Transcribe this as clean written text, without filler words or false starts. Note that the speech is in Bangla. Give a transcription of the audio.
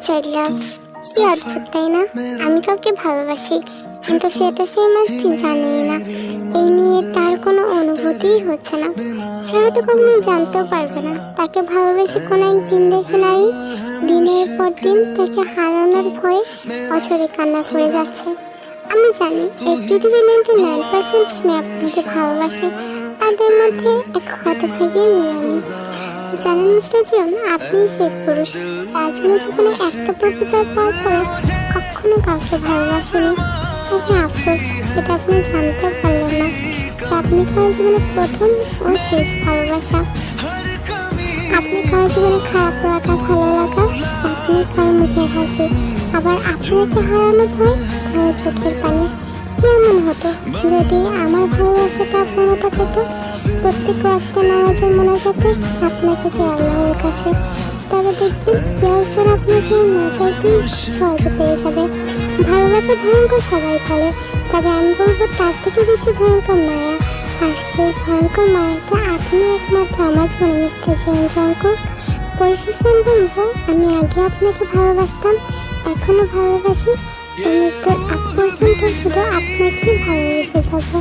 চাইল্ড লাভ, কি অদ্ভুত তাই না? আমি কাউকে ভালোবাসি, কিন্তু সেটা সে মানুষটি জানেই না। এই নিয়ে তার কোনো অনুভূতিই হচ্ছে না। সে হয়তো কখনো জানতেও পারবে না তাকে ভালোবেসে কোনো এক ভিনদেশি নারী দিনের পর দিন তাকে হারানোর ভয়ে অঝরে কান্না করে যাচ্ছে। আমি জানি এই পৃথিবীর 99% মেয়ে আপনাকে ভালোবাসে, তাদের মধ্যে এক হতভাগী মেয়ে আমি। জানেন মিস্টার জিয়ন, আপনি সেই পুরুষ যার জন্য জীবনে একটা প্রকৃতির পাওয়ার পর কখনো কাউকে ভালোবাসেনি। তবে আফসোস, সেটা আপনি জানতেও পারলেন না যে আপনি কারো জীবনে প্রথম ও শেষ ভালোবাসা। আপনি কারো জীবনে খারাপ লাগা, ভালো লাগা, আপনি কারো মুখের হাসি, আবার আপনাকে হারানো ভয়, কারো চোখের পানি। কেমন হতো যদি আমার ভালোবাসাটা পূর্ণতা পেত? প্রত্যেক রাতে নামাজের মোনাজাতে আপনাকে যে আল্লাহর কাছে, তবে দেখবেন কেউ একজন আপনাকে না চাইতেই সহজে পেয়ে যাবে। ভালোবাসা ভয়ঙ্কর সবাই বলে, তবে আমি বলবো তার থেকে বেশি ভয়ঙ্কর মায়া। আর সেই ভয়ঙ্কর মায়াটা আপনি একমাত্র আমার জীবনে মিস্টার জিয়ন জঙ্কুক। পরিশেষে আমি বলবো, আমি আগে আপনাকে ভালোবাসতাম, এখনো ভালোবাসি, মৃত্যুর আগ পর্যন্ত শুধু আপনাকেই ভালোবেসে যাবো।